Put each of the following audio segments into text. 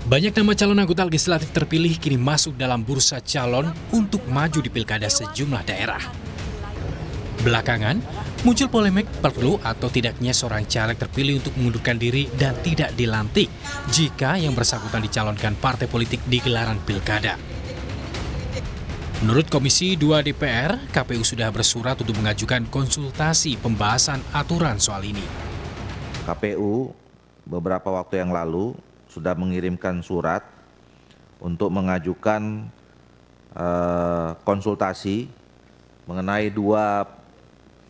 Banyak nama calon anggota legislatif terpilih kini masuk dalam bursa calon untuk maju di pilkada sejumlah daerah. Belakangan, muncul polemik perlu atau tidaknya seorang caleg terpilih untuk mengundurkan diri dan tidak dilantik jika yang bersangkutan dicalonkan partai politik di gelaran pilkada. Menurut Komisi 2 DPR, KPU sudah bersurat untuk mengajukan konsultasi pembahasan aturan soal ini. KPU beberapa waktu yang lalu sudah mengirimkan surat untuk mengajukan konsultasi mengenai dua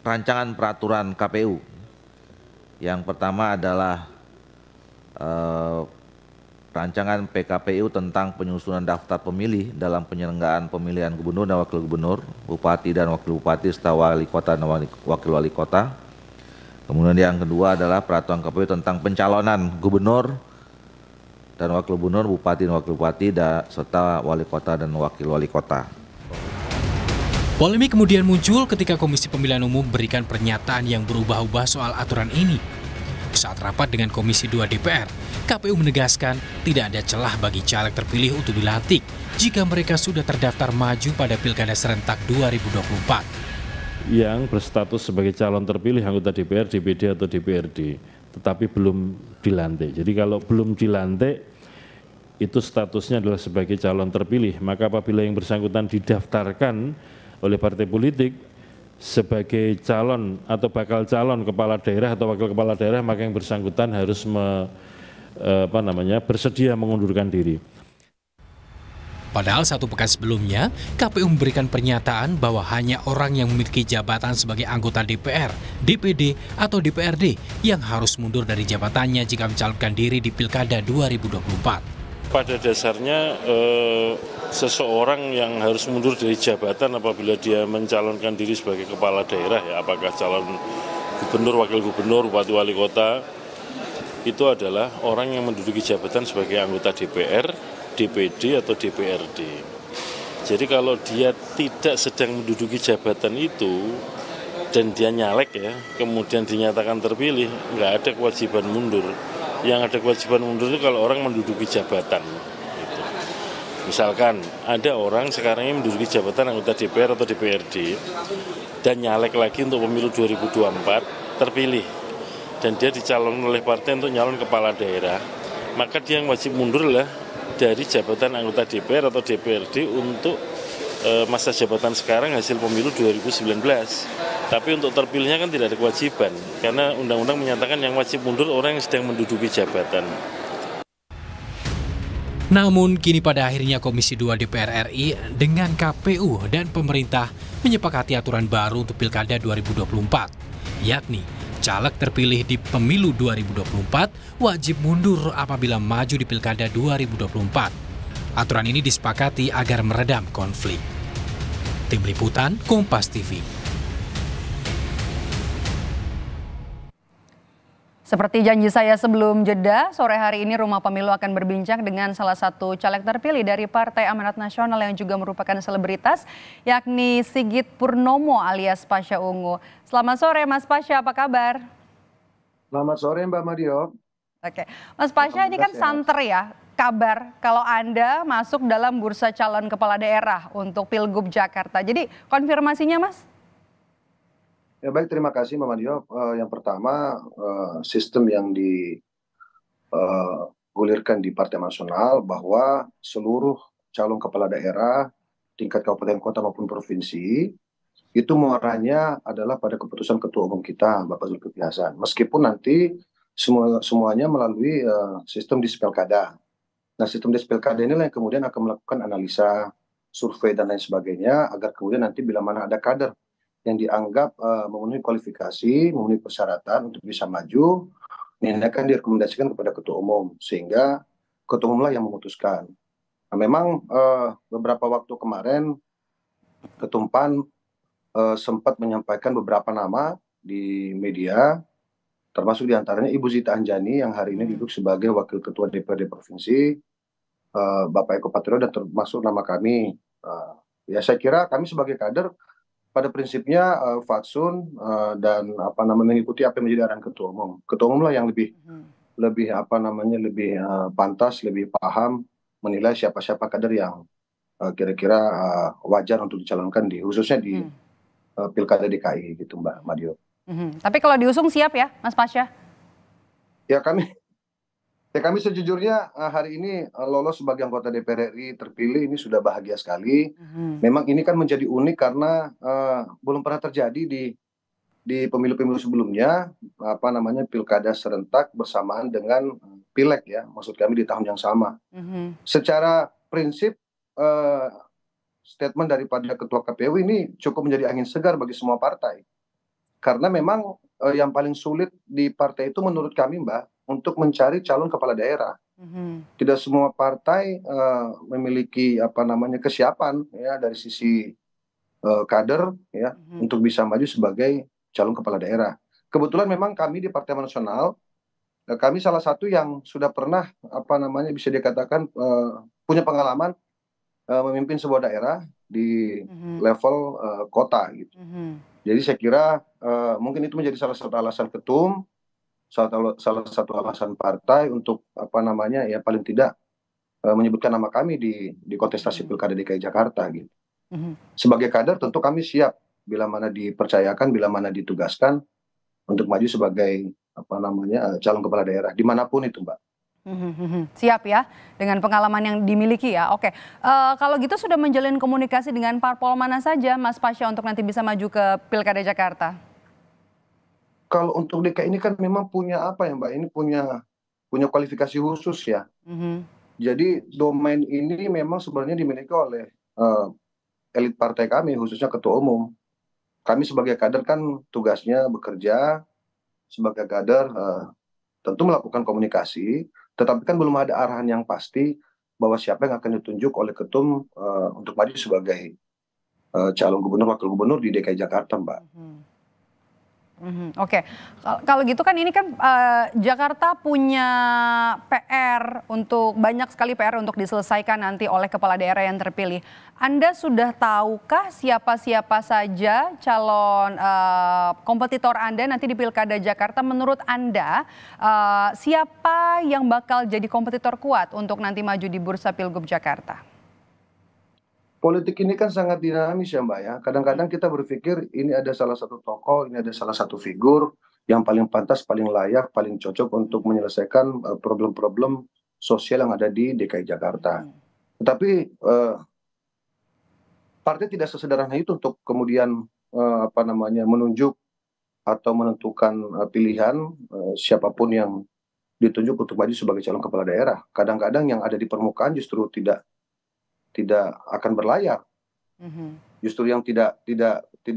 rancangan peraturan KPU. Yang pertama adalah rancangan PKPU tentang penyusunan daftar pemilih dalam penyelenggaraan pemilihan gubernur dan wakil gubernur, bupati dan wakil bupati, serta wali kota dan wakil wali kota. Kemudian yang kedua adalah peraturan KPU tentang pencalonan gubernur dan wakil gubernur, bupati dan wakil bupati, serta wali kota dan wakil wali kota. Polemik kemudian muncul ketika Komisi Pemilihan Umum berikan pernyataan yang berubah-ubah soal aturan ini. Saat rapat dengan Komisi 2 DPR, KPU menegaskan tidak ada celah bagi caleg terpilih untuk dilantik jika mereka sudah terdaftar maju pada Pilkada serentak 2024. Yang berstatus sebagai calon terpilih anggota DPR, DPD atau DPRD, tetapi belum dilantik. Jadi kalau belum dilantik, itu statusnya adalah sebagai calon terpilih. Maka apabila yang bersangkutan didaftarkan oleh partai politik sebagai calon atau bakal calon kepala daerah atau wakil kepala daerah, maka yang bersangkutan harus bersedia mengundurkan diri. Padahal 1 pekan sebelumnya, KPU memberikan pernyataan bahwa hanya orang yang memiliki jabatan sebagai anggota DPR, DPD, atau DPRD yang harus mundur dari jabatannya jika mencalonkan diri di Pilkada 2024. Pada dasarnya seseorang yang harus mundur dari jabatan apabila dia mencalonkan diri sebagai kepala daerah, ya apakah calon gubernur, wakil gubernur, bupati, wali kota, itu adalah orang yang menduduki jabatan sebagai anggota DPR, DPD atau DPRD. Jadi kalau dia tidak sedang menduduki jabatan itu dan dia nyalek ya, kemudian dinyatakan terpilih, nggak ada kewajiban mundur. Yang ada kewajiban mundur itu kalau orang menduduki jabatan. Gitu. Misalkan ada orang sekarang ini menduduki jabatan anggota DPR atau DPRD dan nyalek lagi untuk pemilu 2024 terpilih dan dia dicalonkan oleh partai untuk nyalon kepala daerah, maka dia yang wajib mundur lah dari jabatan anggota DPR atau DPRD untuk masa jabatan sekarang hasil pemilu 2019. Tapi untuk terpilihnya kan tidak ada kewajiban, karena undang-undang menyatakan yang wajib mundur orang yang sedang menduduki jabatan. Namun kini pada akhirnya Komisi 2 DPR RI dengan KPU dan pemerintah menyepakati aturan baru untuk Pilkada 2024, yakni caleg terpilih di pemilu 2024 wajib mundur apabila maju di Pilkada 2024. Aturan ini disepakati agar meredam konflik. Tim Liputan Kompas TV. Seperti janji saya sebelum jeda, sore hari ini Rumah Pemilu akan berbincang dengan salah satu caleg terpilih dari Partai Amanat Nasional yang juga merupakan selebritas, yakni Sigit Purnomo alias Pasha Ungu. Selamat sore Mas Pasha, apa kabar? Selamat sore Mbak Madio. Oke, Mas Pasha, ini kan santer ya kabar kalau Anda masuk dalam bursa calon kepala daerah untuk Pilgub Jakarta. Jadi konfirmasinya Mas? Ya baik, terima kasih Mbak Madio. Yang pertama, sistem yang digulirkan di Partai Nasional bahwa seluruh calon kepala daerah tingkat kabupaten kota maupun provinsi itu muaranya adalah pada keputusan Ketua Umum kita Bapak Zulkifli Hasan. Meskipun nanti semuanya melalui sistem Dispilkada. Nah, sistem Dispilkada inilah yang kemudian akan melakukan analisa, survei dan lain sebagainya agar kemudian nanti bila mana ada kader yang dianggap memenuhi kualifikasi, memenuhi persyaratan untuk bisa maju, ini akan direkomendasikan kepada Ketua Umum sehingga Ketua Umum lah yang memutuskan. Nah, memang beberapa waktu kemarin Ketum PAN sempat menyampaikan beberapa nama di media, termasuk diantaranya Ibu Zita Anjani yang hari ini duduk sebagai Wakil Ketua DPRD Provinsi, Bapak Eko Patrio, dan termasuk nama kami. Ya saya kira kami sebagai kader pada prinsipnya fatsun dan mengikuti apa yang menjadi arahan Ketua Umum. Ketua Umum lah yang lebih lebih apa namanya lebih pantas, lebih paham menilai siapa-siapa kader yang kira-kira wajar untuk dicalonkan khususnya di Pilkada DKI gitu Mbak Madio. Tapi kalau diusung siap ya Mas Pasya? Ya kami sejujurnya hari ini lolos sebagai anggota DPR RI terpilih ini sudah bahagia sekali. Memang ini kan menjadi unik karena belum pernah terjadi di pemilu-pemilu sebelumnya, apa namanya pilkada serentak bersamaan dengan pileg ya, maksud kami di tahun yang sama. Secara prinsip statement daripada Ketua KPU ini cukup menjadi angin segar bagi semua partai. Karena memang yang paling sulit di partai itu menurut kami Mbak, untuk mencari calon kepala daerah. Tidak semua partai memiliki apa namanya kesiapan ya dari sisi kader ya untuk bisa maju sebagai calon kepala daerah. Kebetulan memang kami di Partai Amanat Nasional kami salah satu yang sudah pernah apa namanya bisa dikatakan punya pengalaman memimpin sebuah daerah di level kota gitu. Jadi saya kira mungkin itu menjadi salah satu alasan ketum, salah satu alasan partai untuk apa namanya ya paling tidak menyebutkan nama kami di kontestasi Pilkada DKI Jakarta gitu. Sebagai kader tentu kami siap bila mana dipercayakan, bila mana ditugaskan untuk maju sebagai apa namanya calon kepala daerah dimanapun itu Mbak. Siap ya, dengan pengalaman yang dimiliki ya. Oke, kalau gitu sudah menjalin komunikasi dengan parpol mana saja Mas Pasya untuk nanti bisa maju ke Pilkada Jakarta? Kalau untuk DKI ini kan memang punya apa ya Mbak, ini punya kualifikasi khusus ya. Jadi domain ini memang sebenarnya dimiliki oleh elit partai kami, khususnya ketua umum. Kami sebagai kader kan tugasnya bekerja sebagai kader tentu melakukan komunikasi, tetapi kan belum ada arahan yang pasti bahwa siapa yang akan ditunjuk oleh ketum untuk maju sebagai calon gubernur wakil gubernur di DKI Jakarta, Mbak. Oke, kalau gitu kan ini kan Jakarta punya PR untuk banyak sekali PR untuk diselesaikan nanti oleh kepala daerah yang terpilih. Anda sudah tahukah siapa-siapa saja calon kompetitor Anda nanti di Pilkada Jakarta? Menurut Anda siapa yang bakal jadi kompetitor kuat untuk nanti maju di Bursa Pilgub Jakarta? Politik ini kan sangat dinamis ya Mbak ya. Kadang-kadang kita berpikir ini ada salah satu tokoh, ini ada salah satu figur yang paling pantas, paling layak, paling cocok untuk menyelesaikan problem-problem sosial yang ada di DKI Jakarta. Tetapi partai tidak sesederhana itu untuk kemudian apa namanya menunjuk atau menentukan pilihan siapapun yang ditunjuk untuk maju sebagai calon kepala daerah. Kadang-kadang yang ada di permukaan justru tidak akan berlayar. Justru yang tidak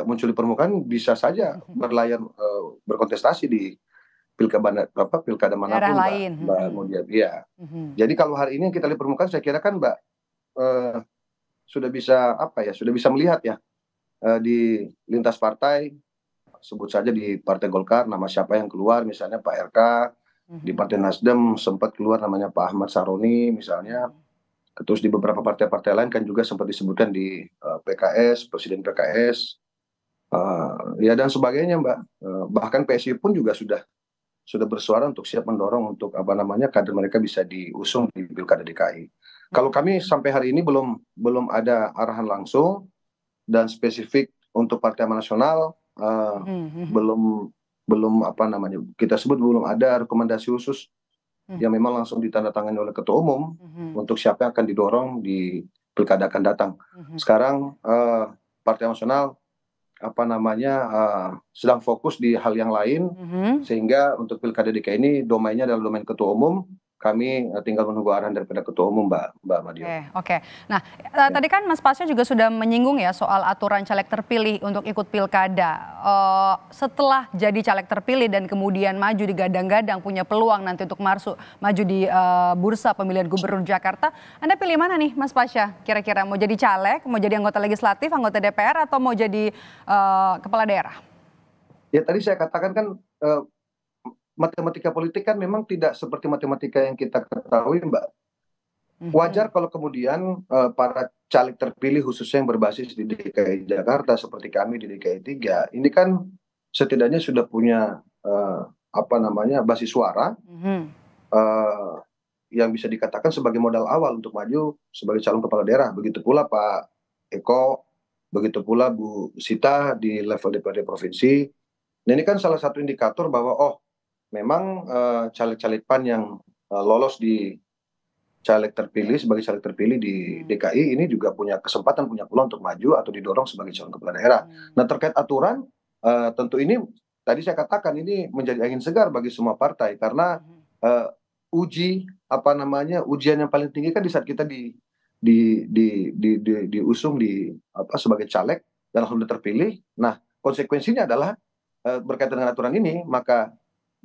muncul di permukaan bisa saja berlayar berkontestasi di pilkada manapun Mbak Mudia. Ya. Jadi kalau hari ini yang kita lihat permukaan saya kira kan Mbak sudah bisa melihat ya di lintas partai, sebut saja di Partai Golkar nama siapa yang keluar, misalnya Pak RK, di Partai Nasdem sempat keluar namanya Pak Ahmad Saroni misalnya. Terus di beberapa partai-partai lain kan juga sempat disebutkan di PKS, Presiden PKS, ya dan sebagainya Mbak. Bahkan PSI pun juga sudah bersuara untuk siap mendorong untuk apa namanya kader mereka bisa diusung di Pilkada DKI. Kalau kami sampai hari ini belum ada arahan langsung dan spesifik untuk Partai Amanat Nasional, belum apa namanya kita sebut belum ada rekomendasi khusus yang memang langsung ditandatangani oleh ketua umum untuk siapa yang akan didorong di pilkada akan datang. Sekarang Partai Nasional apa namanya sedang fokus di hal yang lain sehingga untuk pilkada DKI ini domainnya adalah domain ketua umum. Kami tinggal menunggu arahan daripada ketua umum Mbak Madio. Oke. Nah tadi kan Mas Pasya juga sudah menyinggung ya soal aturan caleg terpilih untuk ikut pilkada. Setelah jadi caleg terpilih dan kemudian maju digadang-gadang punya peluang nanti untuk maju di bursa pemilihan gubernur Jakarta. Anda pilih mana nih Mas Pasya? Kira-kira mau jadi caleg, mau jadi anggota legislatif, anggota DPR atau mau jadi kepala daerah? Ya tadi saya katakan kan matematika politik kan memang tidak seperti matematika yang kita ketahui Mbak. Wajar kalau kemudian para caleg terpilih khususnya yang berbasis di DKI Jakarta seperti kami di DKI 3 ini kan setidaknya sudah punya apa namanya basis suara eh, yang bisa dikatakan sebagai modal awal untuk maju sebagai calon kepala daerah. Begitu pula Pak Eko, begitu pula Bu Sita di level DPRD provinsi. Nah, ini kan salah satu indikator bahwa memang caleg-caleg PAN yang lolos di caleg terpilih sebagai caleg terpilih di DKI ini juga punya kesempatan, punya peluang untuk maju atau didorong sebagai calon kepala daerah. Nah, terkait aturan, tentu ini tadi saya katakan ini menjadi angin segar bagi semua partai karena ujian yang paling tinggi kan di saat kita diusung sebagai caleg dan alhamdulillah terpilih. Nah, konsekuensinya adalah berkaitan dengan aturan ini, maka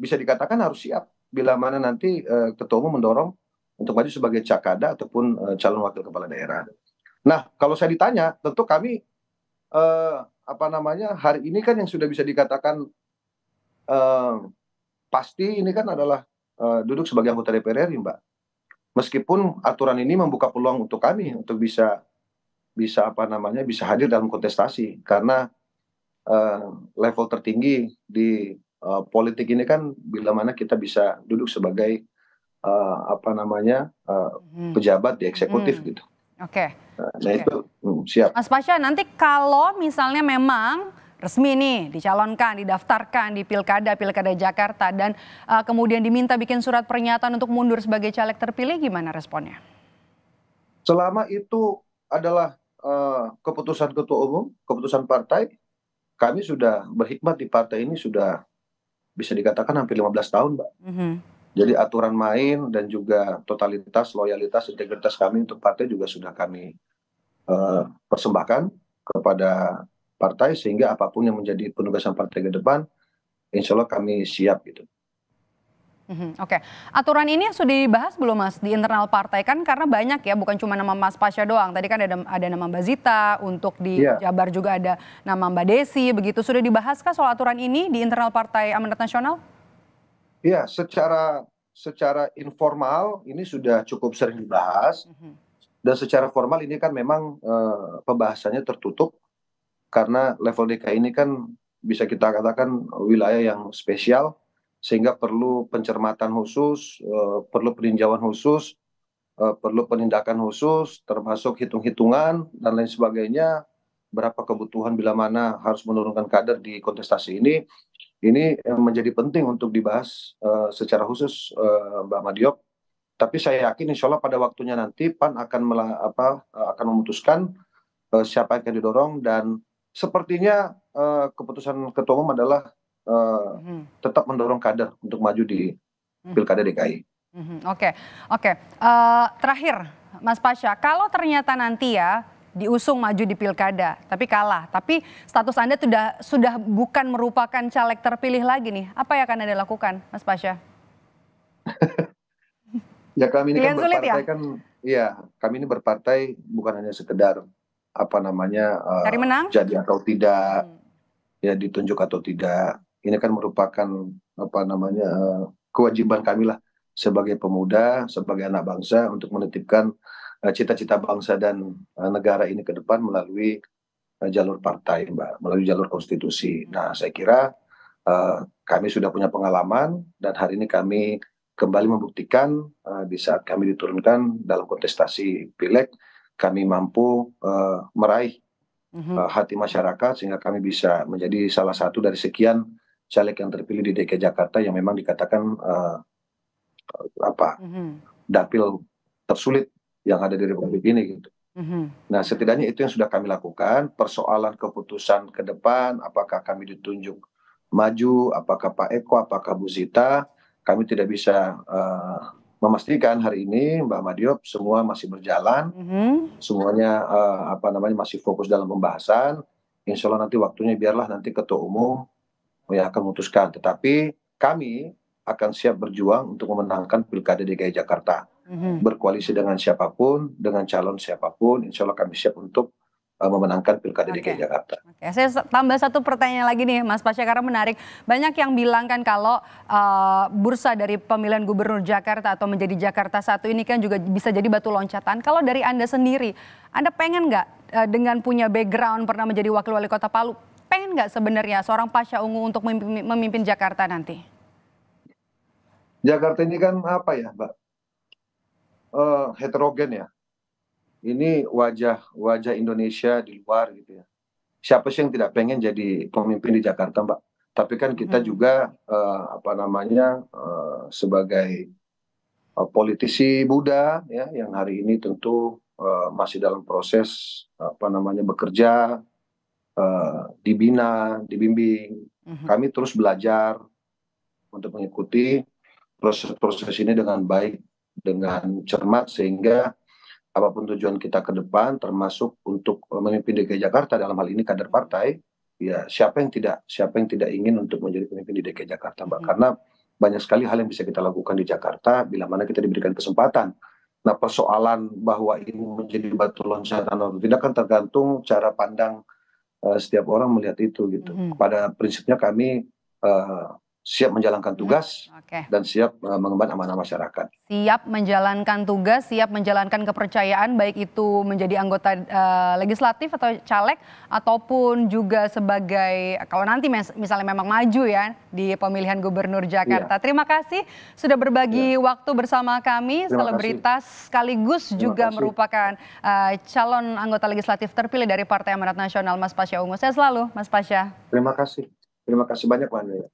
bisa dikatakan harus siap bila mana nanti ketua umum mendorong untuk maju sebagai cakada ataupun calon wakil kepala daerah. Nah, kalau saya ditanya, tentu kami hari ini kan yang sudah bisa dikatakan pasti ini kan adalah duduk sebagai anggota DPR RI, Mbak. Meskipun aturan ini membuka peluang untuk kami untuk bisa hadir dalam kontestasi karena level tertinggi di politik ini kan bila mana kita bisa duduk sebagai pejabat di eksekutif gitu. Oke. Nah itu siap. Mas Pasha, nanti kalau misalnya memang resmi nih dicalonkan, didaftarkan di Pilkada Jakarta dan kemudian diminta bikin surat pernyataan untuk mundur sebagai caleg terpilih, gimana responnya? Selama itu adalah keputusan ketua umum, keputusan partai, kami sudah berhikmat di partai ini sudah bisa dikatakan hampir 15 tahun, Mbak. Jadi aturan main dan juga totalitas, loyalitas, integritas kami untuk partai juga sudah kami persembahkan kepada partai sehingga apapun yang menjadi penugasan partai ke depan, insya Allah kami siap gitu. Oke, aturan ini sudah dibahas belum Mas di internal partai kan karena banyak ya, bukan cuma nama Mas Pasha doang. Tadi kan ada nama Mbak Zita, untuk di Jabar juga ada nama Mbak Desi, begitu. Sudah dibahaskah soal aturan ini di internal Partai Amanat Nasional? Iya, secara informal ini sudah cukup sering dibahas dan secara formal ini kan memang pembahasannya tertutup karena level DKI ini kan bisa kita katakan wilayah yang spesial sehingga perlu pencermatan khusus, perlu peninjauan khusus, perlu penindakan khusus, termasuk hitung-hitungan dan lain sebagainya, berapa kebutuhan bila mana harus menurunkan kader di kontestasi ini menjadi penting untuk dibahas secara khusus, Mbak Madiop. Tapi saya yakin insya Allah pada waktunya nanti PAN akan memutuskan siapa yang akan didorong dan sepertinya keputusan ketua umum adalah tetap mendorong kader untuk maju di Pilkada DKI. Oke. Terakhir, Mas Pasha, kalau ternyata nanti ya diusung maju di Pilkada, tapi kalah, tapi status Anda sudah bukan merupakan caleg terpilih lagi nih, apa yang akan Anda lakukan, Mas Pasha? Ya kami ini kan berpartai kan, kami ini berpartai bukan hanya sekedar cari menang, jadi atau tidak, ya ditunjuk atau tidak. Ini kan merupakan kewajiban kami lah sebagai pemuda, sebagai anak bangsa untuk menitipkan cita-cita bangsa dan negara ini ke depan melalui jalur partai, Mbak, melalui jalur konstitusi. Nah, saya kira kami sudah punya pengalaman dan hari ini kami kembali membuktikan di saat kami diturunkan dalam kontestasi Pileg, kami mampu meraih hati masyarakat sehingga kami bisa menjadi salah satu dari sekian caleg yang terpilih di DKI Jakarta yang memang dikatakan dapil tersulit yang ada di Republik ini gitu. Nah, setidaknya itu yang sudah kami lakukan. Persoalan keputusan ke depan, apakah kami ditunjuk maju, apakah Pak Eko, apakah Bu Zita, kami tidak bisa memastikan hari ini, Mbak Madiop. Semua masih berjalan, semuanya masih fokus dalam pembahasan. Insya Allah nanti waktunya biarlah nanti ketua umum yang akan memutuskan. Tetapi kami akan siap berjuang untuk memenangkan Pilkada DKI Jakarta. Berkoalisi dengan siapapun, dengan calon siapapun, insya Allah kami siap untuk memenangkan Pilkada DKI Jakarta. Saya tambah satu pertanyaan lagi nih Mas Pasha karena menarik. Banyak yang bilang kan kalau bursa dari pemilihan gubernur Jakarta atau menjadi Jakarta 1 ini kan juga bisa jadi batu loncatan. Kalau dari Anda sendiri, Anda pengen nggak dengan punya background pernah menjadi wakil wali kota Palu, pengen nggak sebenarnya seorang Pasha Ungu untuk memimpin Jakarta nanti? Jakarta ini kan apa ya, Mbak? Heterogen ya. Ini wajah Indonesia di luar gitu ya. Siapa sih yang tidak pengen jadi pemimpin di Jakarta, Mbak? Tapi kan kita juga sebagai politisi muda ya yang hari ini tentu masih dalam proses bekerja, dibina, dibimbing. Kami terus belajar untuk mengikuti proses-proses ini dengan baik, dengan cermat, sehingga apapun tujuan kita ke depan, termasuk untuk memimpin DKI Jakarta dalam hal ini kader partai, ya siapa yang tidak ingin untuk menjadi pemimpin di DKI Jakarta, Mbak? Karena banyak sekali hal yang bisa kita lakukan di Jakarta bila mana kita diberikan kesempatan. Nah, persoalan bahwa ini menjadi batu loncatan atau tidak kan tergantung cara pandang setiap orang melihat itu gitu. Pada prinsipnya kami siap menjalankan tugas dan siap mengemban amanah masyarakat. Siap menjalankan tugas, siap menjalankan kepercayaan, baik itu menjadi anggota legislatif atau caleg, ataupun juga sebagai, kalau nanti misalnya memang maju ya di pemilihan gubernur Jakarta. Iya. Terima kasih sudah berbagi waktu bersama kami, selebritas sekaligus juga merupakan calon anggota legislatif terpilih dari Partai Amanat Nasional, Mas Pasya Ungu. Saya selalu, Mas Pasya. Terima kasih banyak, Mbak Andrea.